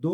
2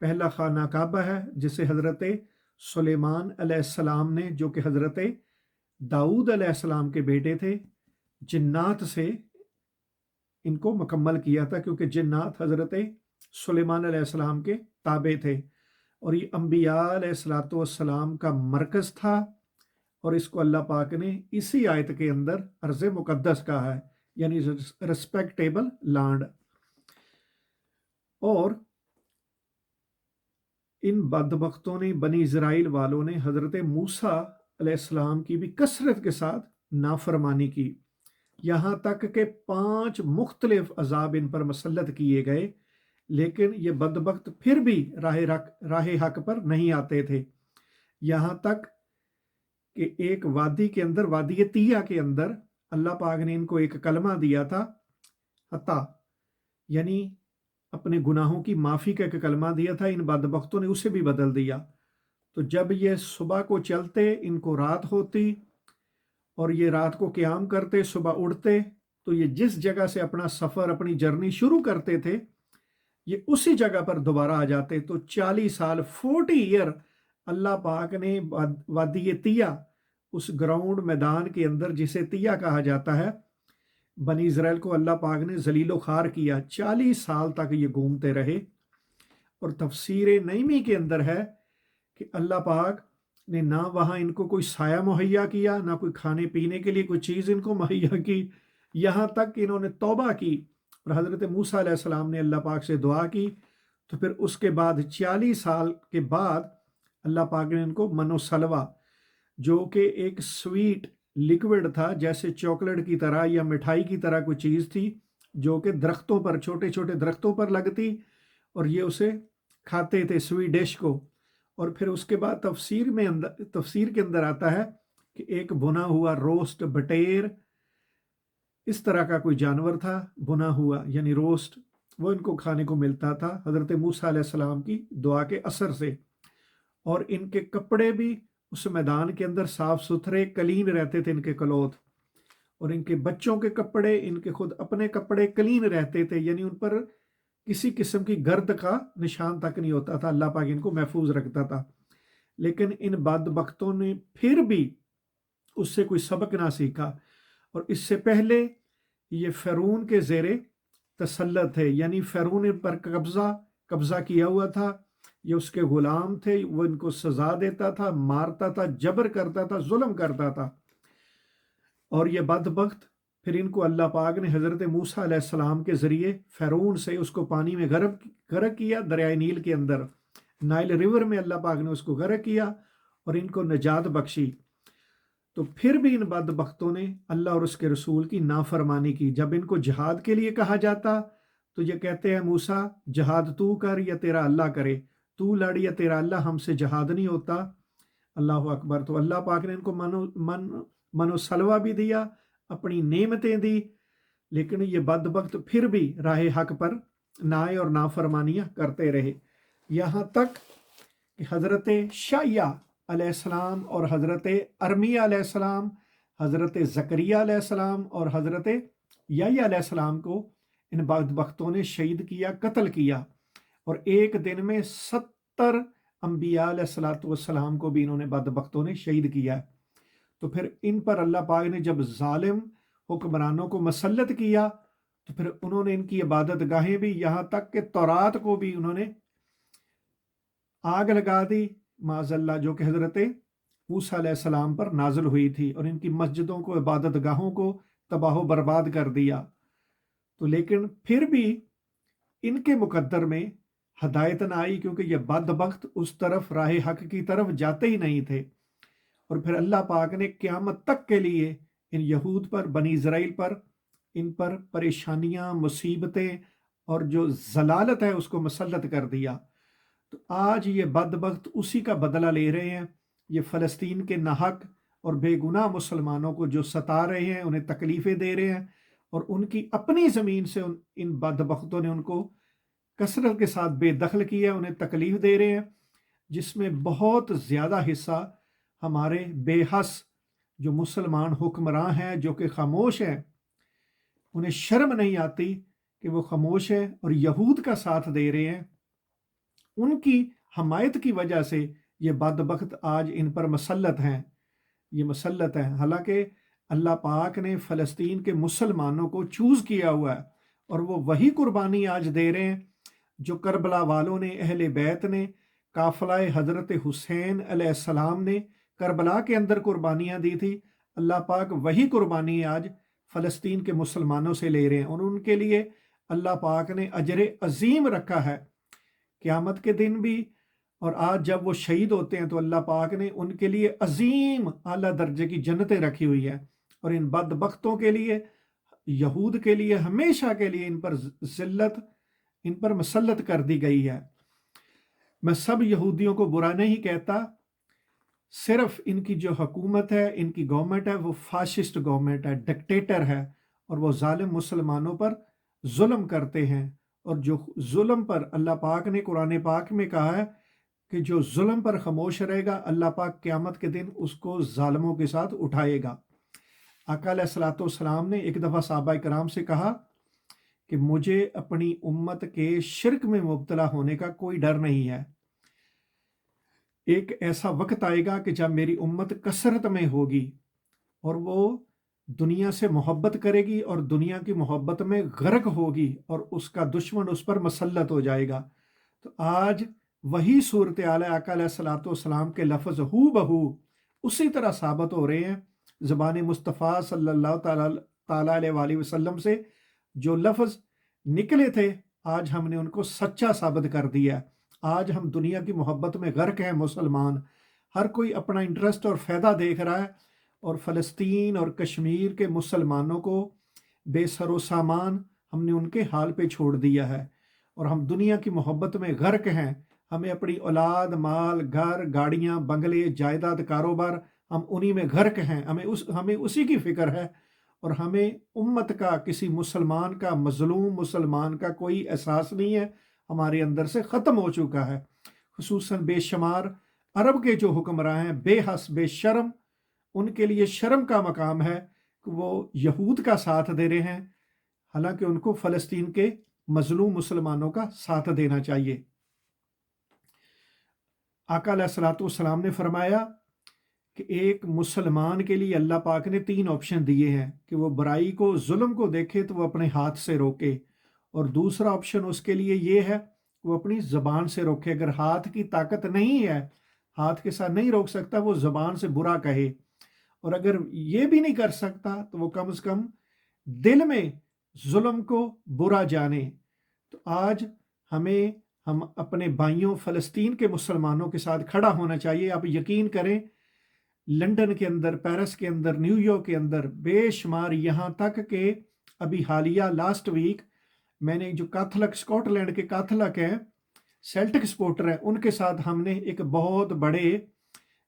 پہلا خانہ کعبہ ہے جسے حضرت سلیمان علیہ السلام نے، جو کہ حضرت داؤد علیہ السلام کے بیٹے تھے، جنات سے ان کو مکمل کیا تھا، کیونکہ جنات حضرت سلیمان علیہ السلام کے تابع تھے، اور یہ انبیاء علیہ السلام کا مرکز تھا، اور اس کو اللہ پاک نے اسی آیت کے اندر ارض مقدس کہا ہے، یعنی ریسپیکٹیبل لینڈ۔ اور ان بدبختوں نے، بنی اسرائیل والوں نے حضرت موسیٰ علیہ السلام کی بھی کثرت کے ساتھ نافرمانی کی، یہاں تک کہ 5 مختلف عذاب ان پر مسلط کیے گئے، لیکن یہ بدبخت پھر بھی راہ حق پر نہیں آتے تھے، یہاں تک کہ ایک وادی کے اندر، وادی تیہ کے اندر، اللہ پاک نے ان کو ایک کلمہ دیا تھا، عطا، یعنی اپنے گناہوں کی معافی کا ایک کلمہ دیا تھا، ان بدبختوں نے اسے بھی بدل دیا۔ تو جب یہ صبح کو چلتے، ان کو رات ہوتی، اور یہ رات کو قیام کرتے، صبح اڑتے، تو یہ جس جگہ سے اپنا سفر، اپنی جرنی شروع کرتے تھے، یہ اسی جگہ پر دوبارہ آ جاتے۔ تو 40 سال 40 ایئر اللہ پاک نے وادی تیہ، اس گراؤنڈ میدان کے اندر جسے تیہ کہا جاتا ہے، بنی اسرائیل کو اللہ پاک نے ذلیل و خوار کیا، 40 سال تک یہ گھومتے رہے۔ اور تفسیر نعیمی کے اندر ہے کہ اللہ پاک نے نہ وہاں ان کو کوئی سایہ مہیا کیا، نہ کوئی کھانے پینے کے لیے کوئی چیز ان کو مہیا کی، یہاں تک کہ انہوں نے توبہ کی، اور حضرت موسیٰ علیہ السلام نے اللہ پاک سے دعا کی، تو پھر اس کے بعد 40 سال کے بعد اللہ پاک نے ان کو من و سلوہ، جو کہ ایک سویٹ لیکوڈ تھا، جیسے چاکلیٹ کی طرح یا مٹھائی کی طرح کوئی چیز تھی، جو کہ درختوں پر، چھوٹے چھوٹے درختوں پر لگتی، اور یہ اسے کھاتے تھے، سویٹ ڈش کو۔ اور پھر اس کے بعد تفسیر کے اندر آتا ہے کہ ایک بنا ہوا روسٹ بٹیر، اس طرح کا کوئی جانور تھا، بنا ہوا یعنی روسٹ، وہ ان کو کھانے کو ملتا تھا حضرت موسیٰ علیہ السلام کی دعا کے اثر سے۔ اور ان کے کپڑے بھی اس میدان کے اندر صاف ستھرے کلین رہتے تھے، ان کے کلوتھ، اور ان کے بچوں کے کپڑے، ان کے خود اپنے کپڑے کلین رہتے تھے، یعنی ان پر کسی قسم کی گرد کا نشان تک نہیں ہوتا تھا، اللہ پاک ان کو محفوظ رکھتا تھا۔ لیکن ان بدبختوں نے پھر بھی اس سے کوئی سبق نہ سیکھا، اور اس سے پہلے یہ فرعون کے زیر تسلط تھے، یعنی فرعون پر قبضہ کیا ہوا تھا، یہ اس کے غلام تھے، وہ ان کو سزا دیتا تھا، مارتا تھا، جبر کرتا تھا، ظلم کرتا تھا۔ اور یہ بدبخت پھر ان کو اللہ پاک نے حضرت موسیٰ علیہ السلام کے ذریعے فرعون سے اس کو پانی میں غرق کیا، دریائے نیل کے اندر، نائل ریور میں اللہ پاک نے اس کو غرق کیا اور ان کو نجات بخشی۔ تو پھر بھی ان بدبختوں نے اللہ اور اس کے رسول کی نافرمانی کی۔ جب ان کو جہاد کے لیے کہا جاتا تو یہ کہتے ہیں موسیٰ جہاد تو کر یا تیرا اللہ کرے، تو لڑ یا تیرا اللہ، ہم سے جہاد نہیں ہوتا۔ اللہ اکبر۔ تو اللہ پاک نے ان کو من و سلوہ بھی دیا، اپنی نعمتیں دی، لیکن یہ بدبخت پھر بھی راہ حق پر نہ آئے اور نافرمانیاں کرتے رہے، یہاں تک کہ حضرت شعیہ علیہ السلام اور حضرت ارمیہ علیہ السلام، حضرت زکریہ علیہ السلام اور حضرت یحییٰ علیہ السلام کو ان بدبختوں نے شہید کیا، قتل کیا، اور ایک دن میں 70 انبیاء علیہ السلام کو بھی انہوں نے بدبختوں نے شہید کیا۔ تو پھر ان پر اللہ پاک نے جب ظالم حکمرانوں کو مسلط کیا تو پھر انہوں نے ان کی عبادت گاہیں بھی، یہاں تک کہ تورات کو بھی انہوں نے آگ لگا دی معاذ اللہ، جو کہ حضرت موسیٰ علیہ السلام پر نازل ہوئی تھی، اور ان کی مسجدوں کو، عبادت گاہوں کو تباہ و برباد کر دیا۔ تو لیکن پھر بھی ان کے مقدر میں ہدایت نہ آئی، کیونکہ یہ بدبخت اس طرف، راہ حق کی طرف جاتے ہی نہیں تھے۔ اور پھر اللہ پاک نے قیامت تک کے لیے ان یہود پر، بنی اسرائیل پر، ان پر پریشانیاں، مصیبتیں اور جو ضلالت ہے اس کو مسلط کر دیا۔ تو آج یہ بدبخت اسی کا بدلہ لے رہے ہیں، یہ فلسطین کے ناحق اور بے گناہ مسلمانوں کو جو ستا رہے ہیں، انہیں تکلیفیں دے رہے ہیں، اور ان کی اپنی زمین سے ان بدبختوں نے ان کو کثرت کے ساتھ بے دخل کیا، انہیں تکلیف دے رہے ہیں، جس میں بہت زیادہ حصہ ہمارے بے حس جو مسلمان حکمراں ہیں، جو کہ خاموش ہیں، انہیں شرم نہیں آتی کہ وہ خاموش ہیں اور یہود کا ساتھ دے رہے ہیں، ان کی حمایت کی وجہ سے یہ بدبخت آج ان پر مسلط ہیں، یہ مسلط ہیں۔ حالانکہ اللہ پاک نے فلسطین کے مسلمانوں کو چوز کیا ہوا ہے، اور وہ وہی قربانی آج دے رہے ہیں جو کربلا والوں نے، اہل بیت نے، قافلہ حضرت حسین علیہ السلام نے کربلا کے اندر قربانیاں دی تھی۔ اللہ پاک وہی قربانی آج فلسطین کے مسلمانوں سے لے رہے ہیں، اور ان کے لیے اللہ پاک نے اجر عظیم رکھا ہے قیامت کے دن بھی۔ اور آج جب وہ شہید ہوتے ہیں تو اللہ پاک نے ان کے لیے عظیم اعلیٰ درجے کی جنتیں رکھی ہوئی ہیں، اور ان بدبختوں کے لیے، یہود کے لیے، ہمیشہ کے لیے ان پر ذلت، ان پر مسلط کر دی گئی ہے۔ میں سب یہودیوں کو برا نہیں کہتا، صرف ان کی جو حکومت ہے، ان کی گورنمنٹ ہے، وہ فاشسٹ گورنمنٹ ہے، ڈکٹیٹر ہے، اور وہ ظالم مسلمانوں پر ظلم کرتے ہیں۔ اور جو ظلم پر اللہ پاک نے قرآن پاک میں کہا ہے کہ جو ظلم پر خاموش رہے گا، اللہ پاک قیامت کے دن اس کو ظالموں کے ساتھ اٹھائے گا۔ آقا علیہ الصلوۃ والسلام نے ایک دفعہ صحابہ کرام سے کہا کہ مجھے اپنی امت کے شرک میں مبتلا ہونے کا کوئی ڈر نہیں ہے۔ ایک ایسا وقت آئے گا کہ جب میری امت کثرت میں ہوگی اور وہ دنیا سے محبت کرے گی اور دنیا کی محبت میں غرق ہوگی، اور اس کا دشمن اس پر مسلط ہو جائے گا۔ تو آج وہی صورتحال ہے، آقا علیہ الصلوۃ والسلام کے لفظ ہو بہو اسی طرح ثابت ہو رہے ہیں زبان مصطفیٰ صلی اللہ تعالیٰ علیہ وآلہ وسلم سے۔ جو لفظ نکلے تھے آج ہم نے ان کو سچا ثابت کر دیا ہے۔ آج ہم دنیا کی محبت میں غرق ہیں مسلمان، ہر کوئی اپنا انٹرسٹ اور فائدہ دیکھ رہا ہے، اور فلسطین اور کشمیر کے مسلمانوں کو بے سر و سامان ہم نے ان کے حال پہ چھوڑ دیا ہے، اور ہم دنیا کی محبت میں غرق ہیں۔ ہمیں اپنی اولاد، مال، گھر، گاڑیاں، بنگلے، جائیداد، کاروبار، ہم انہی میں غرق ہیں، ہمیں اسی کی فکر ہے، اور ہمیں امت کا، کسی مسلمان کا، مظلوم مسلمان کا کوئی احساس نہیں ہے، ہمارے اندر سے ختم ہو چکا ہے۔ خصوصاً بے شمار عرب کے جو حکمراں ہیں، بے حس، بے شرم، ان کے لیے شرم کا مقام ہے کہ وہ یہود کا ساتھ دے رہے ہیں، حالانکہ ان کو فلسطین کے مظلوم مسلمانوں کا ساتھ دینا چاہیے۔ آقا علیہ الصلوۃ والسلام نے فرمایا کہ ایک مسلمان کے لیے اللہ پاک نے 3 آپشن دیے ہیں کہ وہ برائی کو، ظلم کو دیکھے تو وہ اپنے ہاتھ سے روکے، اور دوسرا آپشن اس کے لیے یہ ہے کہ وہ اپنی زبان سے روکے۔ اگر ہاتھ کی طاقت نہیں ہے، ہاتھ کے ساتھ نہیں روک سکتا، وہ زبان سے برا کہے، اور اگر یہ بھی نہیں کر سکتا تو وہ کم از کم دل میں ظلم کو برا جانے۔ تو آج ہم اپنے بھائیوں فلسطین کے مسلمانوں کے ساتھ کھڑا ہونا چاہیے۔ آپ یقین کریں، لندن کے اندر، پیرس کے اندر، نیو یارک کے اندر، بے شمار، یہاں تک کہ ابھی حالیہ لاسٹ ویک میں نے جو کیتھولک، اسکاٹ لینڈ کے کیتھولک ہیں، سیلٹک سپورٹر ہیں، ان کے ساتھ ہم نے ایک بہت بڑے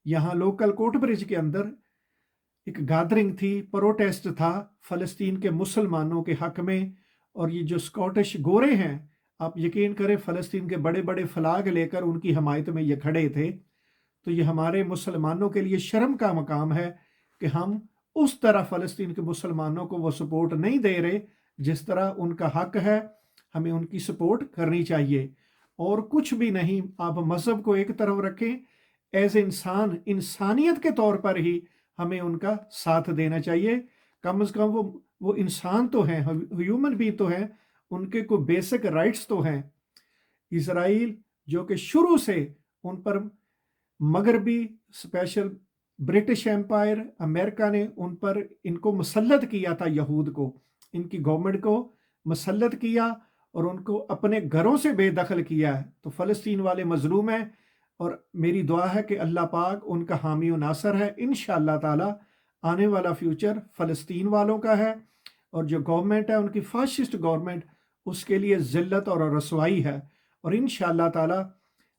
یہاں لوکل کوٹ برج کے اندر ایک گیدرنگ تھی، پروٹیسٹ تھا فلسطین کے مسلمانوں کے حق میں۔ اور یہ جو اسکاٹش گورے ہیں، آپ یقین کریں، فلسطین کے بڑے بڑے فلاگ لے کر ان کی حمایت میں یہ کھڑے تھے۔ تو یہ ہمارے مسلمانوں کے لیے شرم کا مقام ہے کہ ہم اس طرح فلسطین کے مسلمانوں کو وہ سپورٹ نہیں دے رہے جس طرح ان کا حق ہے، ہمیں ان کی سپورٹ کرنی چاہیے۔ اور کچھ بھی نہیں، آپ مذہب کو ایک طرف رکھیں، ایز انسان، انسانیت کے طور پر ہی ہمیں ان کا ساتھ دینا چاہیے۔ کم از کم وہ انسان تو ہیں، ہیومن بھی تو ہیں، ان کے کوئی بیسک رائٹس تو ہیں۔ اسرائیل جو کہ شروع سے ان پر مغربی، اسپیشل برٹش ایمپائر، امریکہ نے ان کو مسلط کیا تھا، یہود کو، ان کی گورنمنٹ کو مسلط کیا اور ان کو اپنے گھروں سے بے دخل کیا ہے۔ تو فلسطین والے مظلوم ہیں، اور میری دعا ہے کہ اللہ پاک ان کا حامی و ناصر ہے۔ انشاءاللہ تعالی آنے والا فیوچر فلسطین والوں کا ہے، اور جو گورنمنٹ ہے ان کی فاشسٹ گورنمنٹ، اس کے لیے ذلت اور رسوائی ہے۔ اور انشاءاللہ تعالی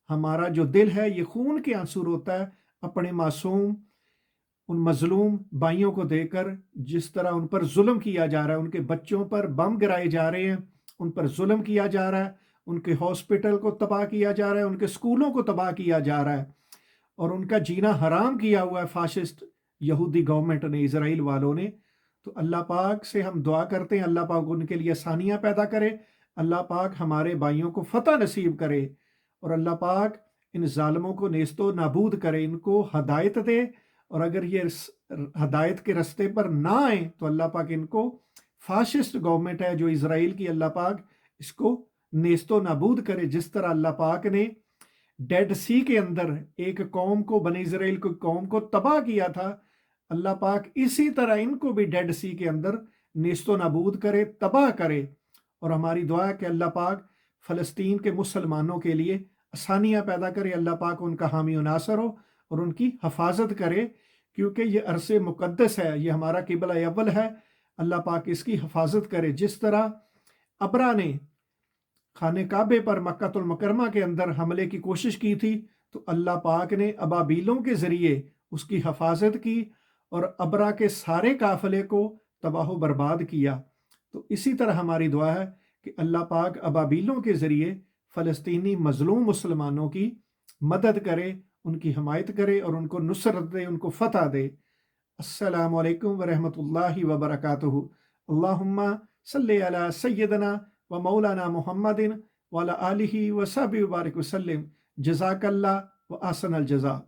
ہمارا جو دل ہے یہ خون کے آنسو ہوتا ہے اپنے معصوم، ان مظلوم بھائیوں کو دے کر، جس طرح ان پر ظلم کیا جا رہا ہے، ان کے بچوں پر بم گرائے جا رہے ہیں، ان پر ظلم کیا جا رہا ہے، ان کے ہاسپٹل کو تباہ کیا جا رہا ہے، ان کے سکولوں کو تباہ کیا جا رہا ہے، اور ان کا جینا حرام کیا ہوا ہے فاشسٹ یہودی گورنمنٹ نے، اسرائیل والوں نے۔ تو اللہ پاک سے ہم دعا کرتے ہیں اللہ پاک ان کے لیے آسانیاں پیدا کرے، اللہ پاک ہمارے بھائیوں کو فتح نصیب کرے، اور اللہ پاک ان ظالموں کو نیست و نابود کرے، ان کو ہدایت دے، اور اگر یہ ہدایت کے رستے پر نہ آئیں تو اللہ پاک ان کو فاشسٹ گورنمنٹ ہے جو اسرائیل کی، اللہ پاک اس کو نیست و نابود کرے، جس طرح اللہ پاک نے ڈیڈ سی کے اندر ایک قوم کو، بنی اسرائیل کی قوم کو تباہ کیا تھا، اللہ پاک اسی طرح ان کو بھی ڈیڈ سی کے اندر نیست و نابود کرے، تباہ کرے۔ اور ہماری دعا ہے کہ اللہ پاک فلسطین کے مسلمانوں کے لیے آسانیاں پیدا کرے، اللہ پاک ان کا حامی و ناصر ہو اور ان کی حفاظت کرے، کیونکہ یہ عرص مقدس ہے، یہ ہمارا قبلہ اول ہے، اللہ پاک اس کی حفاظت کرے۔ جس طرح ابرا نے خانہ کعبے پر مکہ المکرمہ کے اندر حملے کی کوشش کی تھی، تو اللہ پاک نے ابابیلوں کے ذریعے اس کی حفاظت کی اور ابرا کے سارے قافلے کو تباہ و برباد کیا۔ تو اسی طرح ہماری دعا ہے کہ اللہ پاک ابابیلوں کے ذریعے فلسطینی مظلوم مسلمانوں کی مدد کرے، ان کی حمایت کرے اور ان کو نصرت دے، ان کو فتح دے۔ السلام علیکم ورحمۃ اللہ وبرکاتہ۔ اللہم صلی علی سیدنا و مولانا محمد وعلی آلہ وصحبہ وبارک وسلم۔ جزاک اللہ و احسن الجزا۔